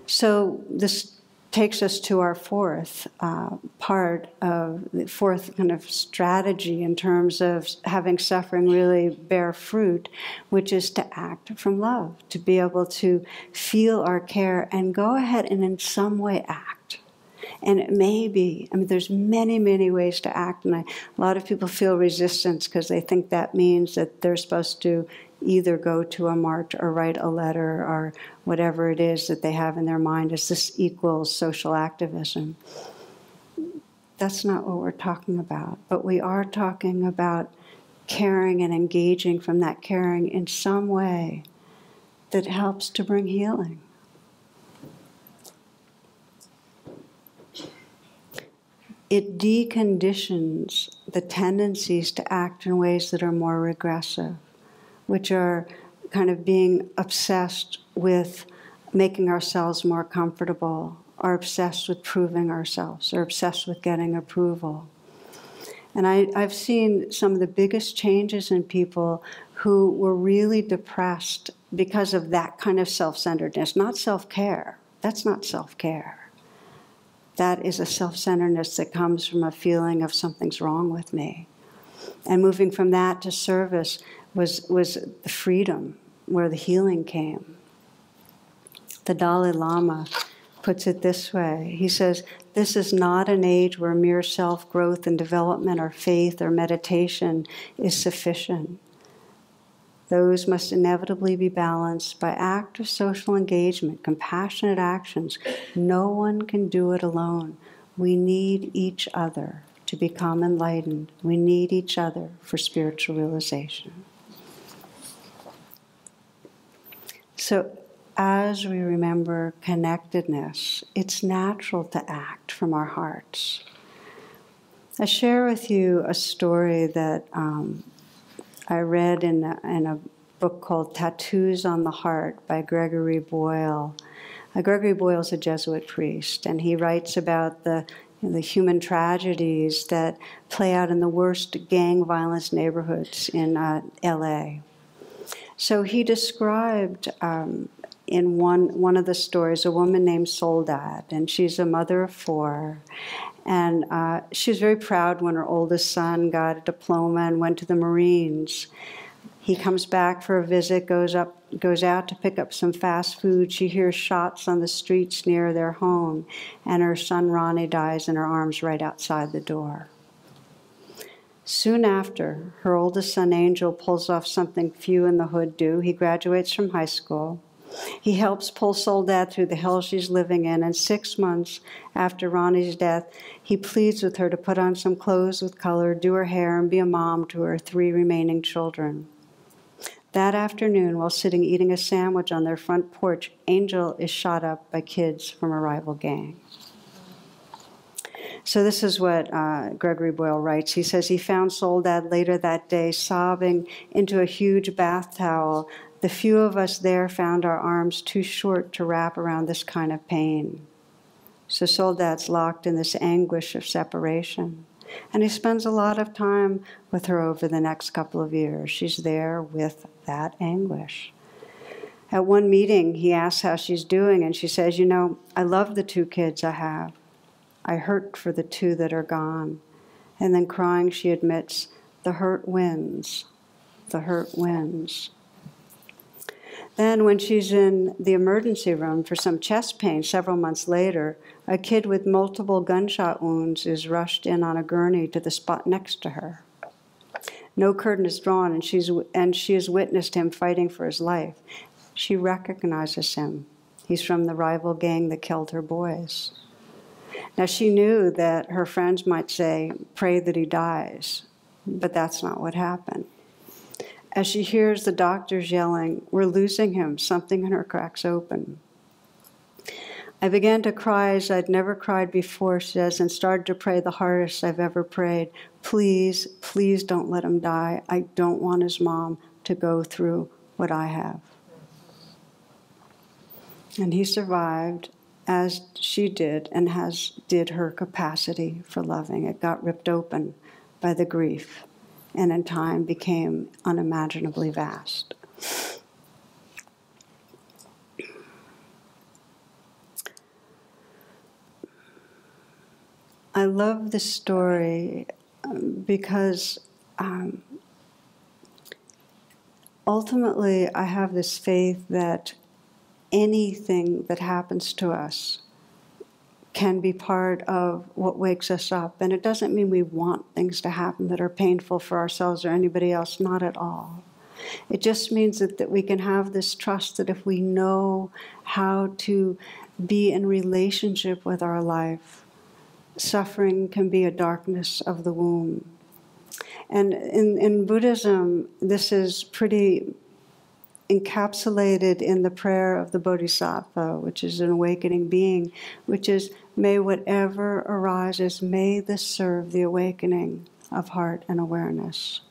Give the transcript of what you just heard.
So this takes us to our fourth part of the fourth kind of strategy in terms of having suffering really bear fruit, which is to act from love, to be able to feel our care and go ahead and in some way act. And it may be, I mean, there's many, many ways to act, and a lot of people feel resistance because they think that means that they're supposed to either go to a march or write a letter or whatever it is that they have in their mind as this equals social activism. That's not what we're talking about. But we are talking about caring and engaging from that caring in some way that helps to bring healing. It deconditions the tendencies to act in ways that are more regressive, which are kind of being obsessed with making ourselves more comfortable, or obsessed with proving ourselves, or obsessed with getting approval. And I've seen some of the biggest changes in people who were really depressed because of that kind of self-centeredness, not self-care. That's not self-care. That is a self-centeredness that comes from a feeling of something's wrong with me. And moving from that to service was the freedom where the healing came. The Dalai Lama puts it this way. He says, "This is not an age where mere self-growth and development or faith or meditation is sufficient. Those must inevitably be balanced by active social engagement, compassionate actions. No one can do it alone. We need each other to become enlightened. We need each other for spiritual realization." So as we remember connectedness, it's natural to act from our hearts. I share with you a story that I read in a book called Tattoos on the Heart by Gregory Boyle. Gregory Boyle is a Jesuit priest, and he writes about the human tragedies that play out in the worst gang violence neighborhoods in LA. So he described in one of the stories a woman named Soledad, and she's a mother of 4. And she was very proud when her oldest son got a diploma and went to the Marines. He comes back for a visit, goes out to pick up some fast food. She hears shots on the streets near their home, and her son Ronnie dies in her arms right outside the door. Soon after, her oldest son Angel pulls off something few in the hood do. He graduates from high school. He helps pull Soledad through the hell she's living in, and 6 months after Ronnie's death, he pleads with her to put on some clothes with color, do her hair, and be a mom to her 3 remaining children. That afternoon, while sitting eating a sandwich on their front porch, Angel is shot up by kids from a rival gang. So this is what Gregory Boyle writes. He says he found Soledad later that day sobbing into a huge bath towel. The few of us there found our arms too short to wrap around this kind of pain. So Soledad's locked in this anguish of separation. And he spends a lot of time with her over the next couple of years. She's there with that anguish. At one meeting, he asks how she's doing, and she says, "You know, I love the 2 kids I have. I hurt for the 2 that are gone." And then crying, she admits, "The hurt wins. The hurt wins." Then when she's in the emergency room for some chest pain several months later, a kid with multiple gunshot wounds is rushed in on a gurney to the spot next to her. No curtain is drawn, and she has witnessed him fighting for his life. She recognizes him. He's from the rival gang that killed her boys. Now, she knew that her friends might say, "Pray that he dies," but that's not what happened. As she hears the doctors yelling, "We're losing him," something in her cracks open. "I began to cry as I'd never cried before," she says, "and started to pray the hardest I've ever prayed. Please, please don't let him die. I don't want his mom to go through what I have." And he survived, as she did, and did her capacity for loving. It got ripped open by the grief, and in time became unimaginably vast. I love this story because ultimately I have this faith that anything that happens to us can be part of what wakes us up. And it doesn't mean we want things to happen that are painful for ourselves or anybody else, not at all. It just means that we can have this trust that if we know how to be in relationship with our life, suffering can be a darkness of the womb. And in Buddhism, this is pretty encapsulated in the prayer of the Bodhisattva, which is an awakening being, which is, may whatever arises, may this serve the awakening of heart and awareness.